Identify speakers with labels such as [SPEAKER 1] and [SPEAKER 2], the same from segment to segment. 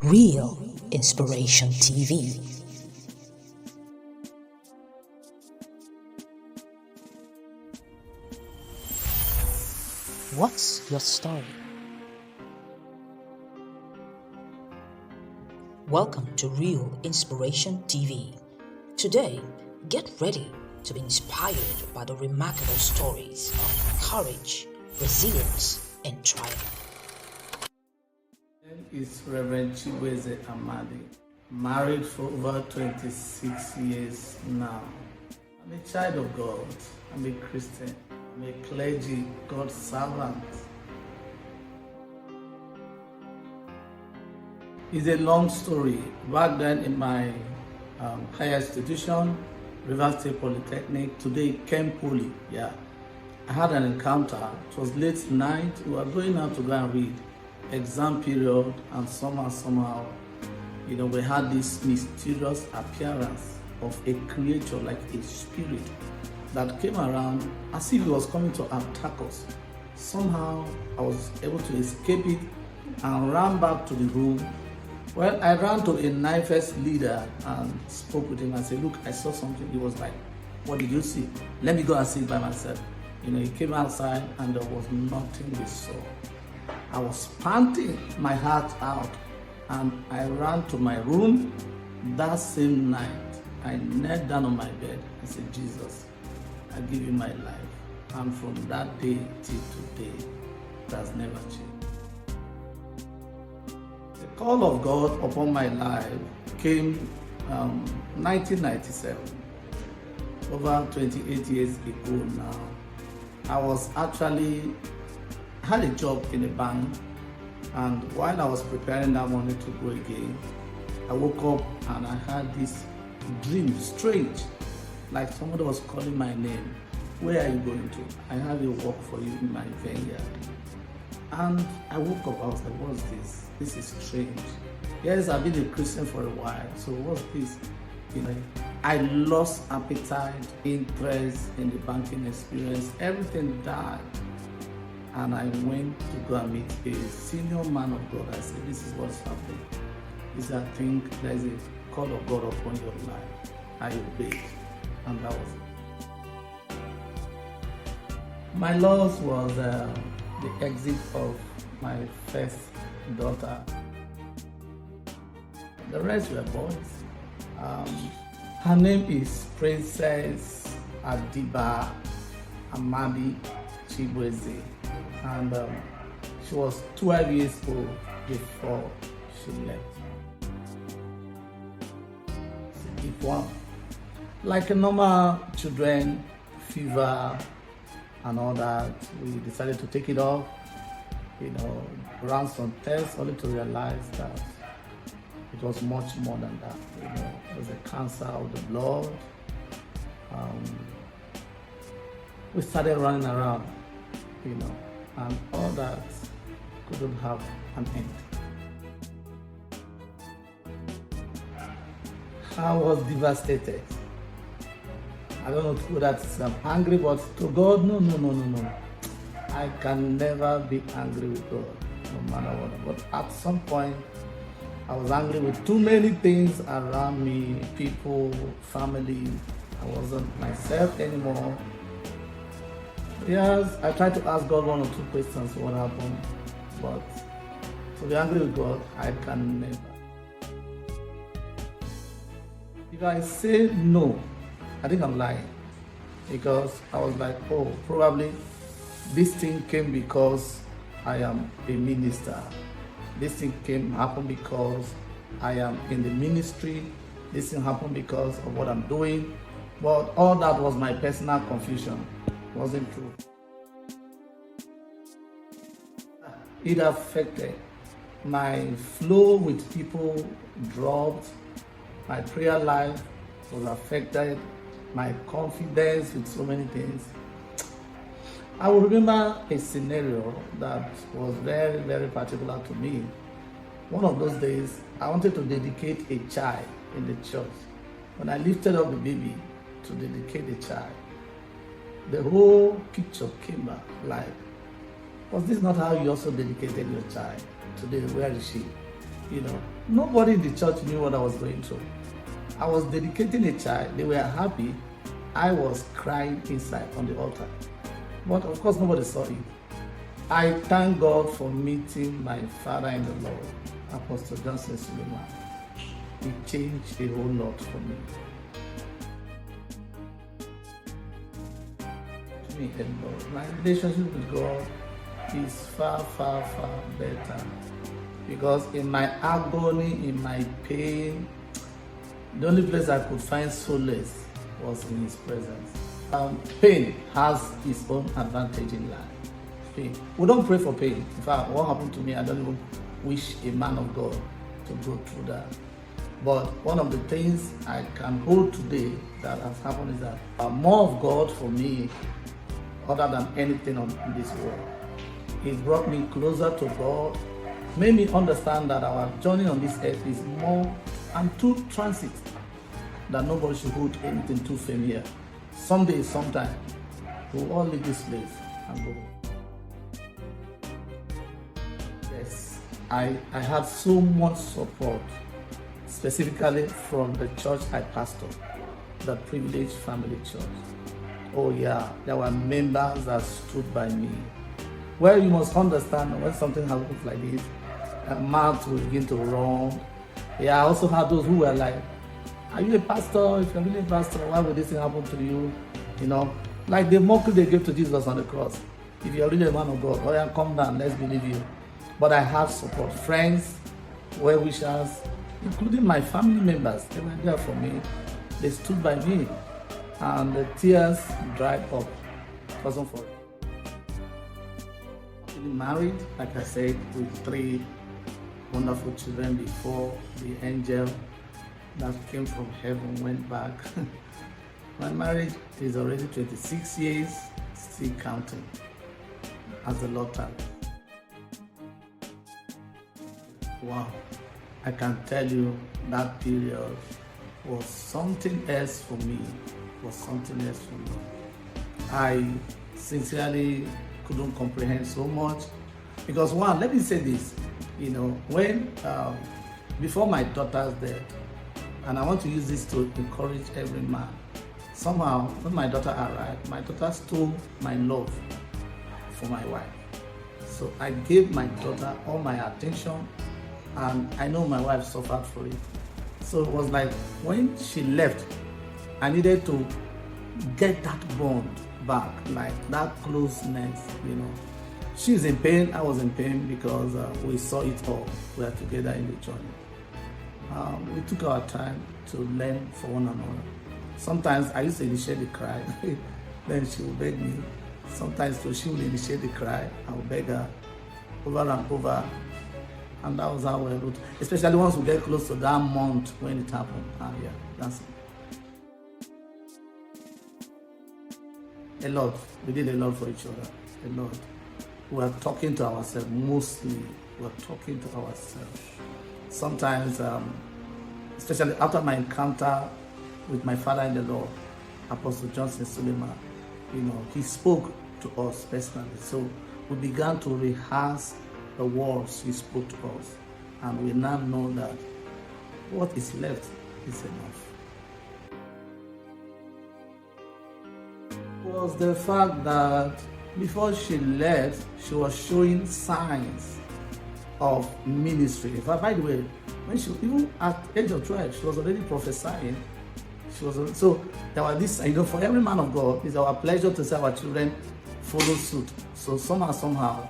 [SPEAKER 1] Real Inspiration TV. What's your story? Welcome to Real Inspiration TV. Today, get ready to be inspired by the remarkable stories of courage, resilience, and triumph.
[SPEAKER 2] My name is Reverend Chibueze Amadi, married for over 26 years now. I'm a child of God. I'm a Christian. I'm a clergy, God's servant. It's a long story. Back then in my higher institution, River State Polytechnic, today Kemp Poly, I had an encounter. It was late night. We were going out to go and read. Exam period, and somehow, we had this mysterious appearance of a creature, like a spirit, that came around as if it was coming to attack us. Somehow, I was able to escape it and ran back to the room. Well, I ran to a NIFES leader and spoke with him and said, "Look, I saw something." He was like, "What did you see? Let me go and see it by myself." He came outside and there was nothing we saw. I was panting my heart out and I ran to my room. That same night, I knelt down on my bed and said, "Jesus, I give you my life." And from that day till today, it has never changed. The call of God upon my life came 1997, over 28 years ago now. I was actually had a job in a bank, and while I was preparing that morning to go again, I woke up and I had this dream, strange, like somebody was calling my name. "Where are you going to? I have a work for you in my vineyard." And I woke up, I was like, "What's this? This is strange." Yes, I've been a Christian for a while, so what's this? I lost appetite, interest in the banking experience, everything died. And I went to go and meet a senior man of God. I said, "This is what's happening. I think there's a call of God upon your life." I obeyed, and that was it. My loss was the exit of my first daughter. The rest were boys. Her name is Princess Adiba Amadi Chibueze. And she was 12 years old before she left. It was like a normal children, fever and all that. We decided to take it off, ran some tests only to realize that it was much more than that. It was a cancer of the blood. We started running around, and all that couldn't have an end. I was devastated. I don't know whether I'm angry, but to God, no. I can never be angry with God, no matter what. But at some point, I was angry with too many things around me, people, family. I wasn't myself anymore. Yes, I tried to ask God one or two questions, what happened, but to be angry with God, I can never. If I say no, I think I'm lying, because I was like, probably this thing came because I am a minister. This thing happened because I am in the ministry. This thing happened because of what I'm doing. But all that was my personal confusion. It wasn't true. It affected my flow with people, dropped. My prayer life was affected. My confidence with so many things. I will remember a scenario that was very, very particular to me. One of those days, I wanted to dedicate a child in the church. When I lifted up the baby to dedicate the child, the whole picture came back like, was this not how you also dedicated your child? Today, where is she? Nobody in the church knew what I was going through. I was dedicating a child. They were happy. I was crying inside on the altar. But of course, nobody saw it. I thank God for meeting my father in the Lord, Apostle Johnson Suleiman. He changed a whole lot for me. My relationship with God is far, far, far better. Because in my agony, in my pain, the only place I could find solace was in His presence. Pain has its own advantage in life. Pain. We don't pray for pain. In fact, what happened to me, I don't even wish a man of God to go through that. But one of the things I can hold today that has happened is that more of God for me, other than anything on this world. It brought me closer to God, made me understand that our journey on this earth is more and too transit, that nobody should hold anything too familiar. Someday, sometime, we'll all leave this place and go. Yes, I had so much support, specifically from the church I pastored, the Privileged Family Church. Oh yeah, there were members that stood by me. Well, you must understand when something happens like this, a mouth will begin to run. Yeah, I also had those who were like, are you a pastor? If you're really a pastor, why would this thing happen to you? Like the mockery they gave to Jesus on the cross. If you're really a man of God, oh yeah, come down, let's believe you. But I have support, friends, well-wishers, including my family members. They were there for me. They stood by me. And the tears dried up. It wasn't for it. Married, like I said, with 3 wonderful children before the angel that came from heaven went back. My marriage is already 26 years, still counting, as the Lord tarries. Wow, I can tell you that period was something else for me. I sincerely couldn't comprehend so much because let me say this, when before my daughter's death, and I want to use this to encourage every man. Somehow, when my daughter arrived, my daughter stole my love for my wife. So I gave my daughter all my attention, and I know my wife suffered for it. So it was like when she left, I needed to get that bond back, like that closeness, She's in pain, I was in pain because we saw it all. We are together in the journey. We took our time to learn for one another. Sometimes I used to initiate the cry, then she would beg me. Sometimes she would initiate the cry, I would beg her over and over. And that was how we wrote, especially once we get close to that month when it happened. Yeah, that's it. A lot. We did a lot for each other. A lot. We were talking to ourselves, mostly. We were talking to ourselves. Sometimes, especially after my encounter with my father in the Lord, Apostle Johnson Suleiman, he spoke to us personally. So we began to rehearse the words he spoke to us. And we now know that what is left is enough. Was the fact that before she left, she was showing signs of ministry. In fact, by the way, when she, even at the age of 12, she was already prophesying. So there was this, for every man of God, it's our pleasure to see our children follow suit. So somehow,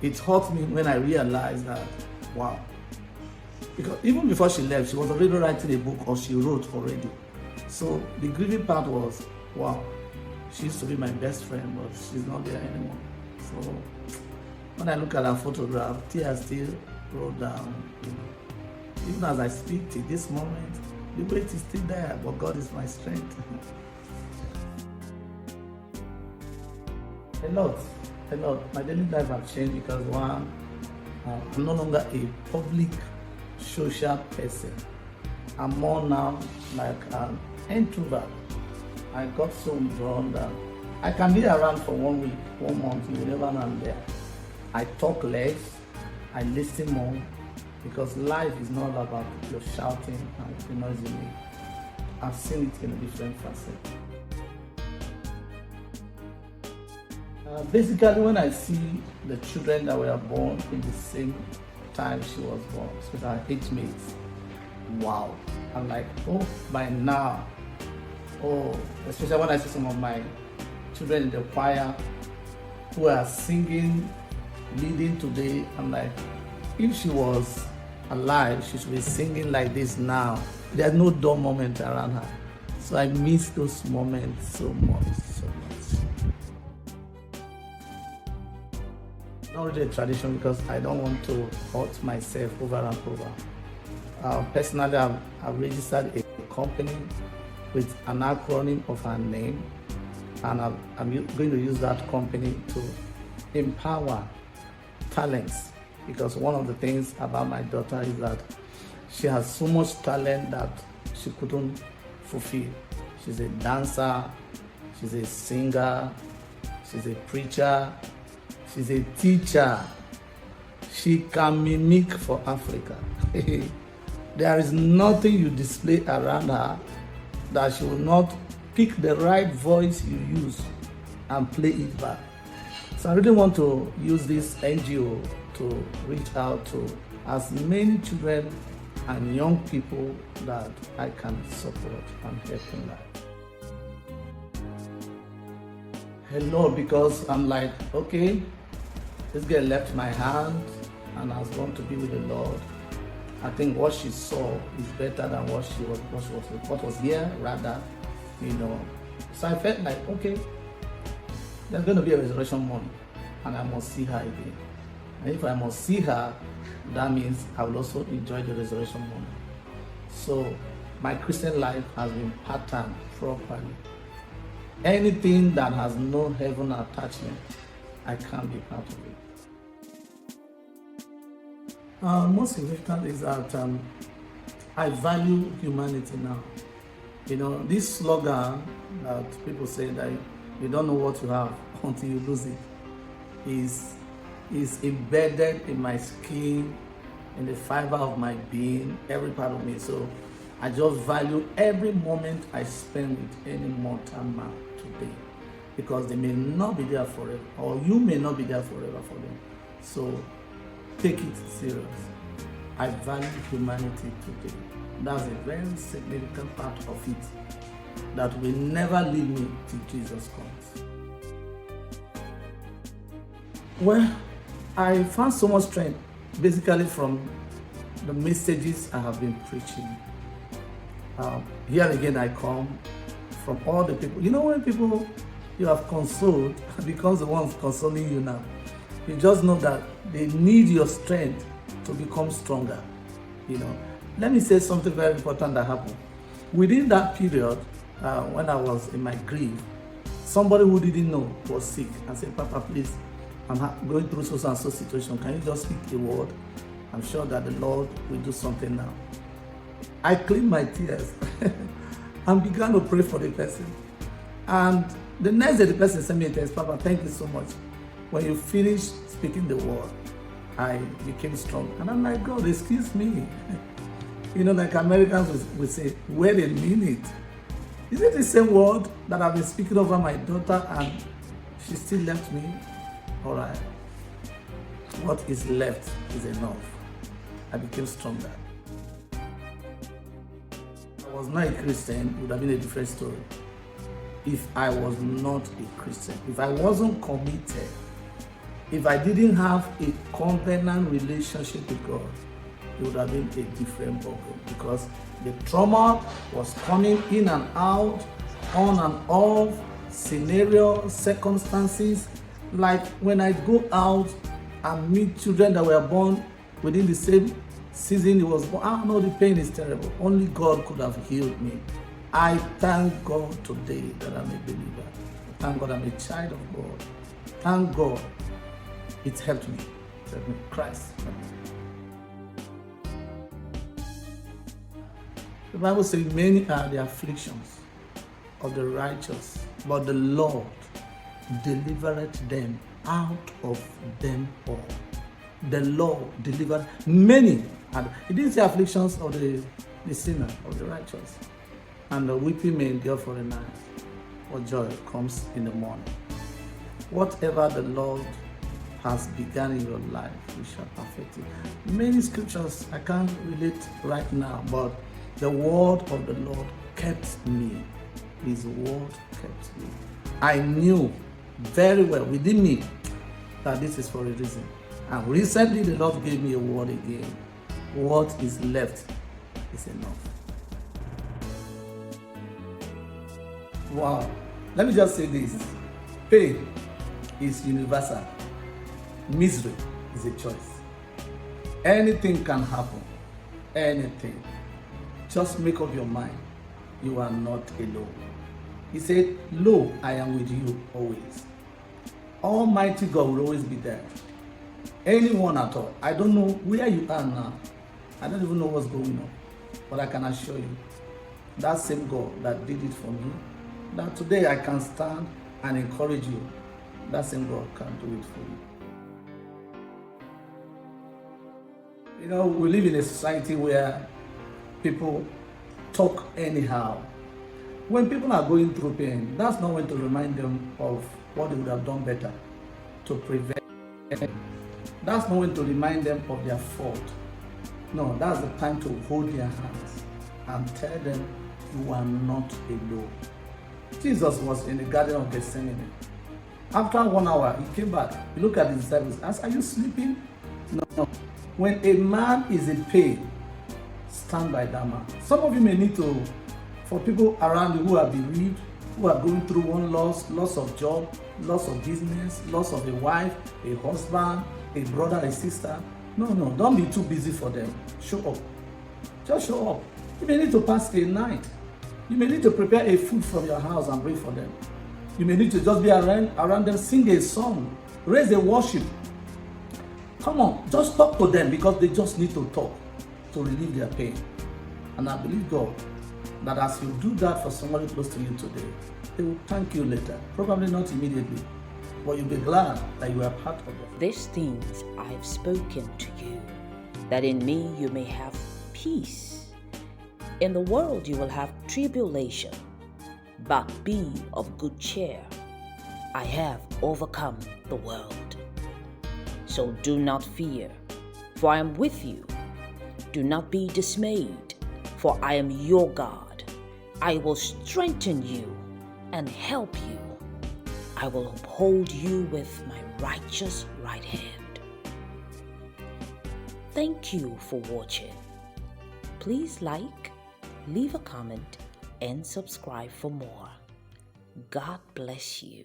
[SPEAKER 2] it hurt me when I realized that, wow. Because even before she left, she was already writing a book, or she wrote already. So the grieving part was, wow. She used to be my best friend, but she's not there anymore. So when I look at her photograph, tears still roll down. Even as I speak to this moment, the weight is still there, but God is my strength. A lot. My daily life has changed because I'm no longer a public social person. I'm more now like an introvert. I got so withdrawn that I can be around for 1 week, 1 month, whenever I'm there. I talk less, I listen more, because life is not about your shouting and the noise you make. I've seen it in a different facet. Basically, when I see the children that were born in the same time she was born, especially her age mates, wow. I'm like, oh, by now, oh, especially when I see some of my children in the choir who are singing, leading today, I'm like, if she was alive, she should be singing like this now. There's no dull moment around her. So I miss those moments so much, so much. Not really a tradition because I don't want to hurt myself over and over. Personally, I've registered a company with an acronym of her name, and I'm going to use that company to empower talents, because one of the things about my daughter is that she has so much talent that she couldn't fulfill. She's a dancer, she's a singer, she's a preacher, she's a teacher. She can mimic for Africa. There is nothing you display around her that she will not pick the right voice you use and play it back. So I really want to use this NGO to reach out to as many children and young people that I can support and help in life. Hello, because I'm like, okay, this girl left my hand and has gone to be with the Lord. I think what she saw is better than what was here, rather, you know. So I felt like, okay, there's going to be a resurrection morning, and I must see her again. And if I must see her, that means I will also enjoy the resurrection morning. So my Christian life has been patterned properly. Anything that has no heaven attachment, I can't be part of it. Most significant is that I value humanity now. You know, this slogan that people say that you don't know what you have until you lose it is embedded in my skin, in the fiber of my being, every part of me. So I just value every moment I spend with any mortal man today, because they may not be there forever, or you may not be there forever for them. So take it serious. I value humanity today. That's a very significant part of it that will never leave me till Jesus comes. Well, I found so much strength basically from the messages I have been preaching. Here again I come from all the people. You know, when people you have consoled becomes the ones consoling you now. You just know that they need your strength to become stronger. You know, let me say something very important that happened. Within that period, when I was in my grief, somebody who didn't know was sick and said, Papa, please, I'm going through so and so situation. Can you just speak a word? I'm sure that the Lord will do something now. I cleaned my tears and began to pray for the person. And the next day, the person sent me a text, Papa, thank you so much. When you finished speaking the word, I became strong. And I'm like, God, excuse me. You know, like Americans would say, wait a minute. Is it the same word that I've been speaking over my daughter and she still left me? All right. What is left is enough. I became stronger. If I was not a Christian, it would have been a different story. If I was not a Christian, if I wasn't committed, if I didn't have a covenant relationship with God, it would have been a different ballgame, because the trauma was coming in and out, on and off, scenarios, circumstances. Like when I go out and meet children that were born within the same season it was born, I know the pain is terrible. Only God could have healed me. I thank God today that I'm a believer. Thank God I'm a child of God. Thank God it helped me. It helped me. Christ helped me. The Bible says many are the afflictions of the righteous, but the Lord delivereth them out of them all. The Lord delivered many And he didn't say afflictions of the sinner, of the righteous. And the weeping may endure for a night, but joy comes in the morning. Whatever the Lord has begun in your life, we shall perfect it. Many scriptures I can't relate right now, but the word of the Lord kept me. His word kept me. I knew very well within me that this is for a reason. And recently the Lord gave me a word again. What is left is enough. Wow. Let me just say this. Pain is universal. Misery is a choice. Anything can happen. Anything. Just make up your mind. You are not alone. He said, lo, I am with you always. Almighty God will always be there. Anyone at all. I don't know where you are now. I don't even know what's going on. But I can assure you, that same God that did it for me, that today I can stand and encourage you, that same God can do it for you. You know, we live in a society where people talk anyhow. When people are going through pain, that's not when to remind them of what they would have done better to prevent. That's not when to remind them of their fault. No, that's the time to hold their hands and tell them you are not alone. Jesus was in the Garden of Gethsemane. After 1 hour, he came back. He looked at his disciples and asked, are you sleeping? No. When a man is in pain, stand by that man. Some of you may need to, for people around you who are bereaved, who are going through one loss of job, loss of business, loss of a wife, a husband, a brother, a sister. No, don't be too busy for them. Show up. Just show up. You may need to pass a night. You may need to prepare a food from your house and bring for them. You may need to just be around them, sing a song, raise a worship. Come on, just talk to them because they just need to talk to relieve their pain. And I believe God that as you do that for somebody close to you today, they will thank you later. Probably not immediately, but you'll be glad that you are part of it.
[SPEAKER 1] These things I have spoken to you, that in me you may have peace. In the world you will have tribulation, but be of good cheer. I have overcome the world. So do not fear, for I am with you. Do not be dismayed, for I am your God. I will strengthen you and help you. I will uphold you with my righteous right hand. Thank you for watching. Please like, leave a comment, and subscribe for more. God bless you.